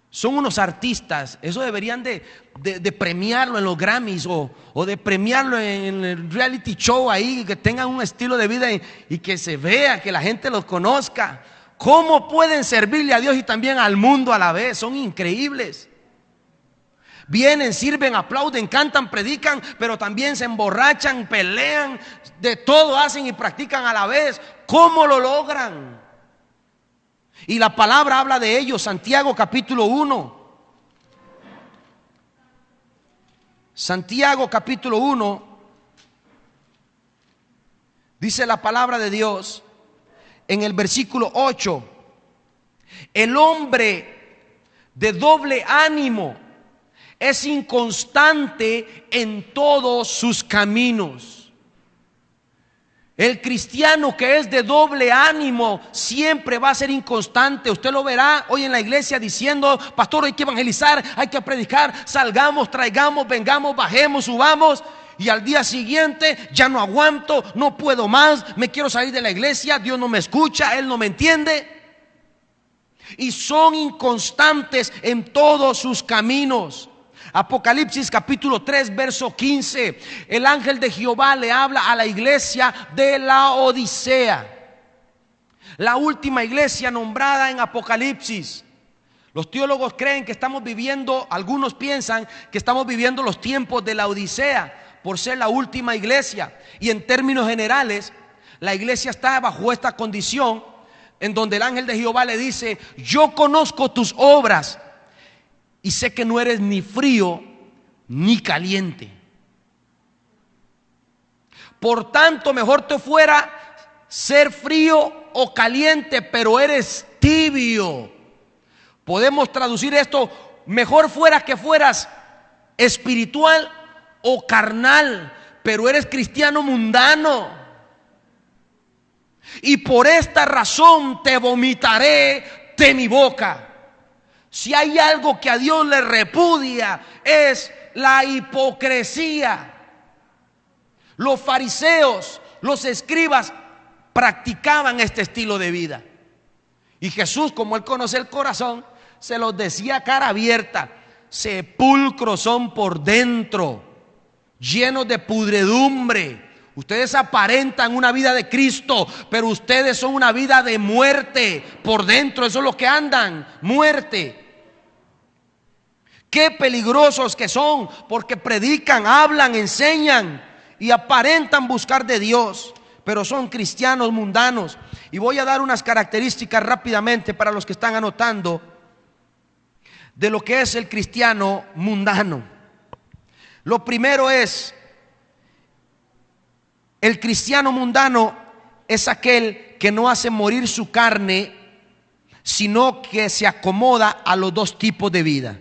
Son unos artistas. Eso deberían de premiarlo en los Grammys o de premiarlo en el reality show ahí, que tengan un estilo de vida y que se vea, que la gente los conozca. ¿Cómo pueden servirle a Dios y también al mundo a la vez? Son increíbles. Vienen, sirven, aplauden, cantan, predican, pero también se emborrachan, pelean, de todo hacen y practican a la vez. ¿Cómo lo logran? Y la palabra habla de ellos. Santiago capítulo 1. Santiago capítulo 1. Dice la palabra de Dios en el versículo 8. El hombre de doble ánimo es inconstante en todos sus caminos. El cristiano que es de doble ánimo siempre va a ser inconstante. Usted lo verá hoy en la iglesia diciendo: pastor, hay que evangelizar, hay que predicar, salgamos, traigamos, vengamos, bajemos, subamos. Y al día siguiente, ya no aguanto, no puedo más, me quiero salir de la iglesia, Dios no me escucha, Él no me entiende. Y son inconstantes en todos sus caminos. Apocalipsis capítulo 3 verso 15. El ángel de Jehová le habla a la iglesia de la Odisea, la última iglesia nombrada en Apocalipsis. Los teólogos creen que estamos viviendo, algunos piensan que estamos viviendo los tiempos de la Odisea por ser la última iglesia. Y en términos generales, la iglesia está bajo esta condición en donde el ángel de Jehová le dice: yo conozco tus obras y sé que no eres ni frío ni caliente. Por tanto, mejor te fuera ser frío o caliente, pero eres tibio. Podemos traducir esto: mejor fuera que fueras espiritual o carnal, pero eres cristiano mundano. Y por esta razón te vomitaré de mi boca. Si hay algo que a Dios le repudia, es la hipocresía. Los fariseos, los escribas practicaban este estilo de vida. Y Jesús, como Él conoce el corazón, se los decía a cara abierta: sepulcros son por dentro, llenos de pudredumbre. Ustedes aparentan una vida de Cristo, pero ustedes son una vida de muerte por dentro. Eso es lo que andan, muerte. Qué peligrosos que son, porque predican, hablan, enseñan y aparentan buscar de Dios, pero son cristianos mundanos. Y voy a dar unas características rápidamente para los que están anotando de lo que es el cristiano mundano. Lo primero es: el cristiano mundano es aquel que no hace morir su carne, sino que se acomoda a los dos tipos de vida.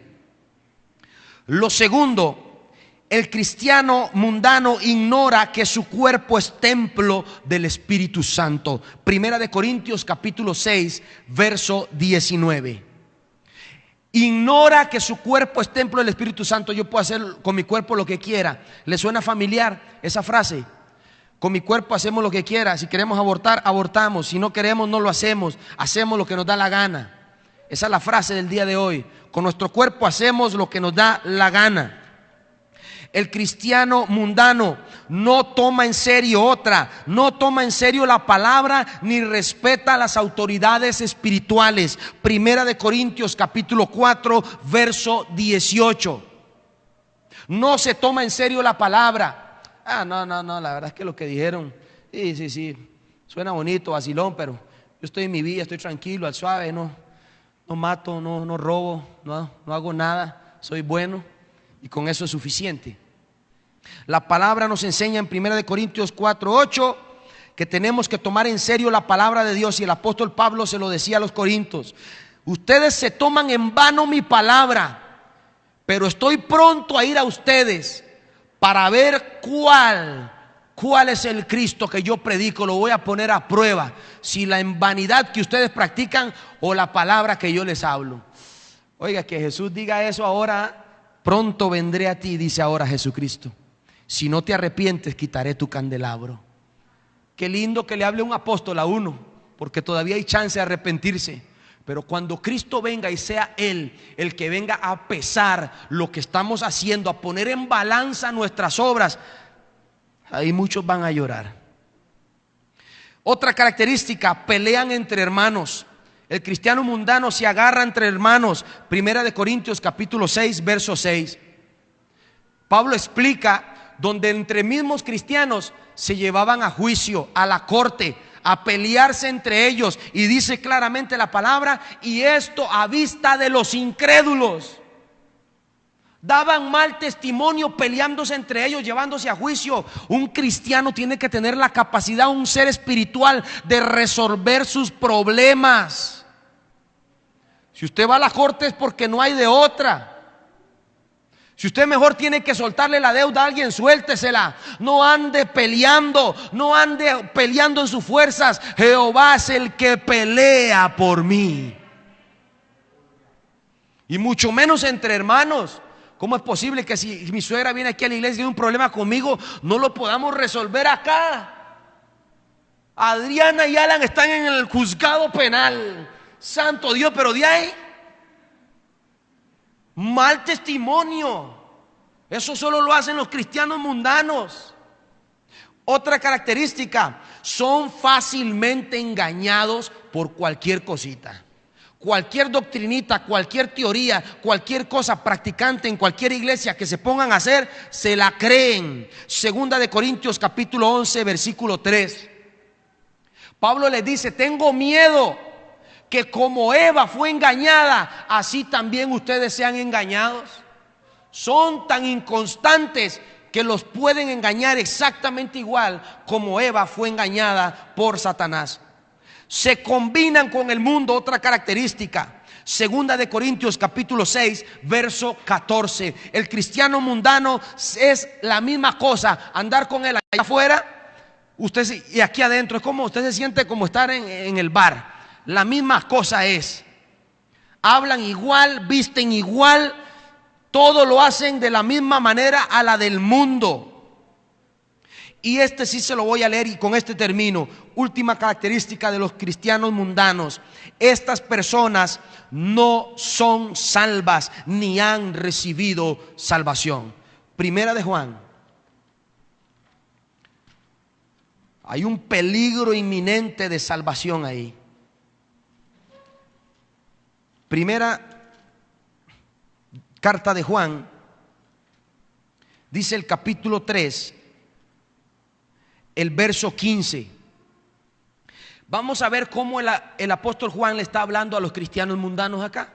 Lo segundo, el cristiano mundano ignora que su cuerpo es templo del Espíritu Santo. Primera de Corintios capítulo 6, verso 19. Ignora que su cuerpo es templo del Espíritu Santo. Yo puedo hacer con mi cuerpo lo que quiera. ¿Le suena familiar esa frase? Con mi cuerpo hacemos lo que quiera. Si queremos abortar, abortamos. Si no queremos, no lo hacemos. Hacemos lo que nos da la gana. Esa es la frase del día de hoy. Con nuestro cuerpo hacemos lo que nos da la gana. El cristiano mundano no toma en serio no toma en serio la palabra, ni respeta a las autoridades espirituales. Primera de Corintios capítulo 4, verso 18. No se toma en serio la palabra. No, la verdad es que lo que dijeron, sí, suena bonito, vacilón, pero yo estoy en mi vida, estoy tranquilo, al suave, no mato, no robo, no hago nada, soy bueno, y con eso es suficiente. La palabra nos enseña en 1 Corintios 4:8 que tenemos que tomar en serio la palabra de Dios, y el apóstol Pablo se lo decía a los corintios: ustedes se toman en vano mi palabra, pero estoy pronto a ir a ustedes para ver cuál es el Cristo que yo predico. Lo voy a poner a prueba, si la vanidad que ustedes practican o la palabra que yo les hablo. Oiga, que Jesús diga eso ahora: pronto vendré a ti, dice ahora Jesucristo. Si no te arrepientes, quitaré tu candelabro. Qué lindo que le hable un apóstol a uno, porque todavía hay chance de arrepentirse. Pero cuando Cristo venga y sea Él el que venga a pesar lo que estamos haciendo, a poner en balanza nuestras obras, ahí muchos van a llorar. Otra característica: pelean entre hermanos. El cristiano mundano se agarra entre hermanos. Primera de Corintios capítulo 6, verso 6. Pablo explica donde entre mismos cristianos se llevaban a juicio, a la corte, a pelearse entre ellos, y dice claramente la palabra: y esto a vista de los incrédulos. Daban mal testimonio peleándose entre ellos, llevándose a juicio. Un cristiano tiene que tener la capacidad, un ser espiritual, de resolver sus problemas. Si usted va a la corte es porque no hay de otra. Si usted mejor tiene que soltarle la deuda a alguien, suéltesela. No ande peleando, en sus fuerzas. Jehová es el que pelea por mí. Y mucho menos entre hermanos. ¿Cómo es posible que si mi suegra viene aquí a la iglesia y tiene un problema conmigo, no lo podamos resolver acá? Adriana y Alan están en el juzgado penal. Santo Dios, pero de ahí, mal testimonio. Eso solo lo hacen los cristianos mundanos. Otra característica: son fácilmente engañados por cualquier cosita. Cualquier doctrinita, cualquier teoría, cualquier cosa practicante en cualquier iglesia que se pongan a hacer, se la creen. Segunda de Corintios capítulo 11, versículo 3. Pablo les dice: tengo miedo que como Eva fue engañada, así también ustedes sean engañados. Son tan inconstantes que los pueden engañar exactamente igual como Eva fue engañada por Satanás. Se combinan con el mundo. Otra característica: Segunda de Corintios capítulo 6, verso 14. El cristiano mundano es la misma cosa. Andar con él allá afuera, y aquí adentro, es como usted se siente como estar en el bar. La misma cosa es. Hablan igual, visten igual, todo lo hacen de la misma manera a la del mundo. Y este sí se lo voy a leer y con este termino. Última característica de los cristianos mundanos: estas personas no son salvas ni han recibido salvación. Primera de Juan. Hay un peligro inminente de salvación ahí. Primera carta de Juan, dice el capítulo 3, el verso 15. Vamos a ver cómo el apóstol Juan le está hablando a los cristianos mundanos acá,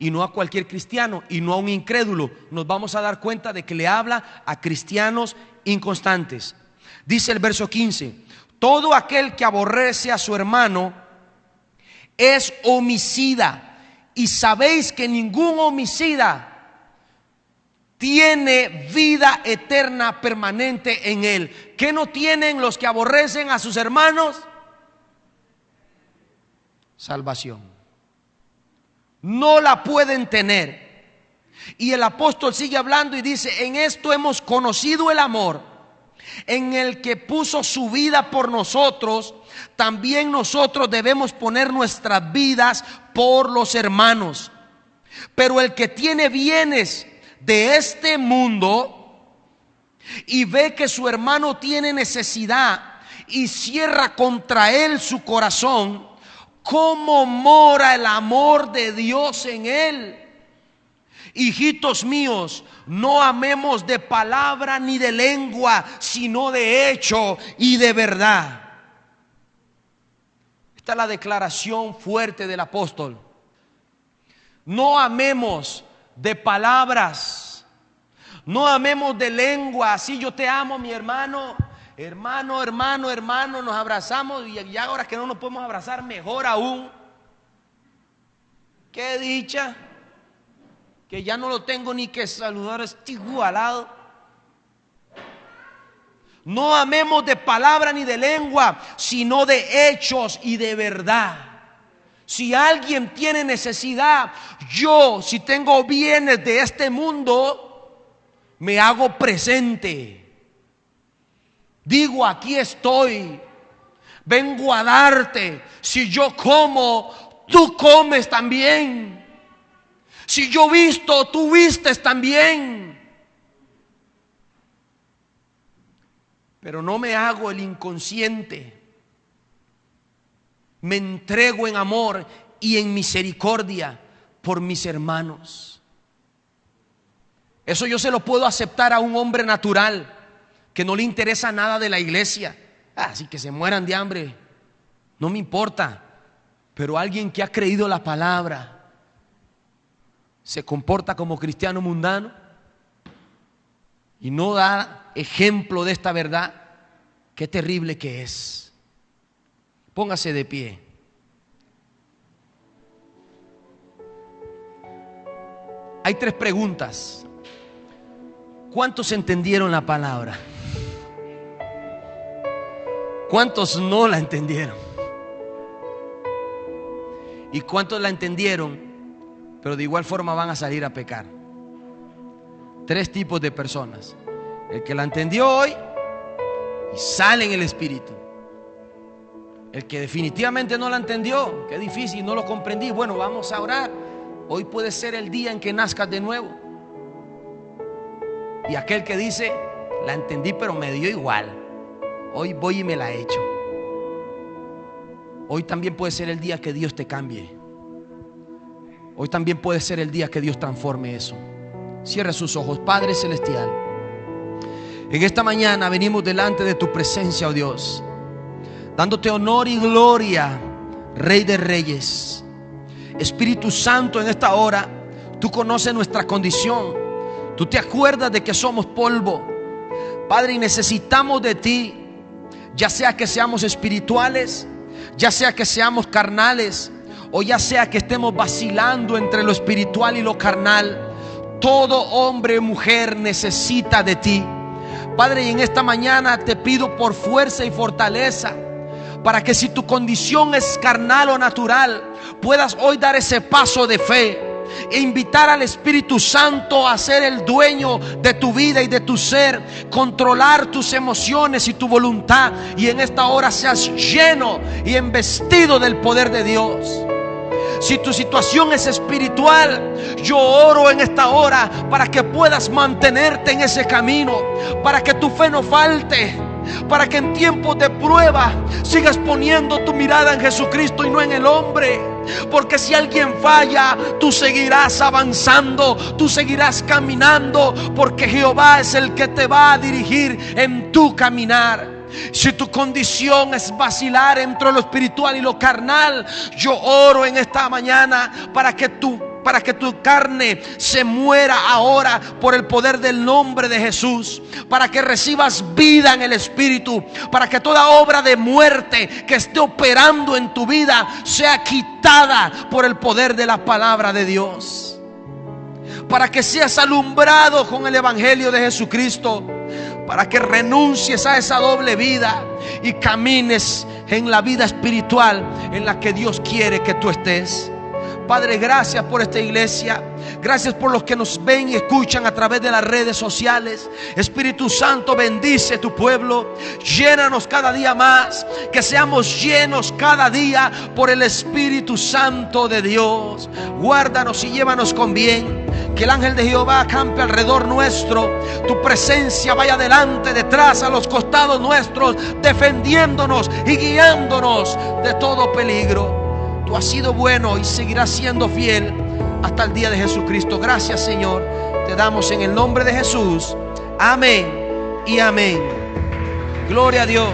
y no a cualquier cristiano, y no a un incrédulo. Nos vamos a dar cuenta de que le habla a cristianos inconstantes. Dice el verso 15: todo aquel que aborrece a su hermano es homicida, y sabéis que ningún homicida tiene vida eterna permanente en él. ¿Qué no tienen los que aborrecen a sus hermanos? Salvación. No la pueden tener. Y el apóstol sigue hablando y dice: en esto hemos conocido el amor, en el que puso su vida por nosotros. También nosotros debemos poner nuestras vidas por los hermanos. Pero el que tiene bienes de este mundo y ve que su hermano tiene necesidad y cierra contra él su corazón, ¿cómo mora el amor de Dios en él? Hijitos míos, no amemos de palabra ni de lengua, sino de hecho y de verdad. Esta es la declaración fuerte del apóstol. No amemos de palabras, no amemos de lengua. Así yo te amo, mi hermano, hermano, nos abrazamos, y ahora que no nos podemos abrazar, mejor aún. Qué dicha que ya no lo tengo ni que saludar, estoy igualado. No amemos de palabra ni de lengua, sino de hechos y de verdad. Si alguien tiene necesidad, yo, si tengo bienes de este mundo, me hago presente. Digo: aquí estoy, vengo a darte. Si yo como, tú comes también. Si yo visto, tú vistes también. Pero no me hago el inconsciente. Me entrego en amor y en misericordia por mis hermanos. Eso yo se lo puedo aceptar a un hombre natural que no le interesa nada de la iglesia. Así que se mueran de hambre, no me importa. Pero alguien que ha creído la palabra se comporta como cristiano mundano y no da ejemplo de esta verdad. Qué terrible que es. Póngase de pie. Hay 3 preguntas. ¿Cuántos entendieron la palabra? ¿Cuántos no la entendieron? ¿Y cuántos la entendieron, pero de igual forma van a salir a pecar? 3 tipos de personas: el que la entendió hoy y sale en el espíritu; el que definitivamente no la entendió, qué difícil, no lo comprendí. Bueno, vamos a orar. Hoy puede ser el día en que nazcas de nuevo. Y aquel que dice: la entendí pero me dio igual, hoy voy y me la echo. Hoy también puede ser el día que Dios te cambie. Hoy también puede ser el día que Dios transforme eso. Cierra sus ojos. Padre celestial, en esta mañana venimos delante de tu presencia, oh Dios, dándote honor y gloria, Rey de Reyes. Espíritu Santo, en esta hora tú conoces nuestra condición. Tú te acuerdas de que somos polvo, Padre, y necesitamos de ti. Ya sea que seamos espirituales, ya sea que seamos carnales, o ya sea que estemos vacilando entre lo espiritual y lo carnal, todo hombre y mujer necesita de ti, Padre. Y en esta mañana te pido por fuerza y fortaleza, para que si tu condición es carnal o natural, puedas hoy dar ese paso de fe e invitar al Espíritu Santo a ser el dueño de tu vida y de tu ser, controlar tus emociones y tu voluntad, y en esta hora seas lleno y embestido del poder de Dios. Si tu situación es espiritual, yo oro en esta hora para que puedas mantenerte en ese camino, para que tu fe no falte, para que en tiempos de prueba sigas poniendo tu mirada en Jesucristo y no en el hombre. Porque si alguien falla, tú seguirás avanzando, tú seguirás caminando, porque Jehová es el que te va a dirigir en tu caminar. Si tu condición es vacilar entre lo espiritual y lo carnal, yo oro en esta mañana para que tu carne se muera ahora por el poder del nombre de Jesús, para que recibas vida en el Espíritu, para que toda obra de muerte que esté operando en tu vida sea quitada por el poder de la palabra de Dios, para que seas alumbrado con el Evangelio de Jesucristo, para que renuncies a esa doble vida y camines en la vida espiritual en la que Dios quiere que tú estés. Padre, gracias por esta iglesia. Gracias por los que nos ven y escuchan a través de las redes sociales. Espíritu Santo, bendice tu pueblo. Llénanos cada día más. Que seamos llenos cada día por el Espíritu Santo de Dios. Guárdanos y llévanos con bien. Que el ángel de Jehová acampe alrededor nuestro. Tu presencia vaya delante, detrás, a los costados nuestros, defendiéndonos y guiándonos de todo peligro. Tú has sido bueno y seguirás siendo fiel hasta el día de Jesucristo. Gracias, Señor. Te damos en el nombre de Jesús. Amén y amén. Gloria a Dios.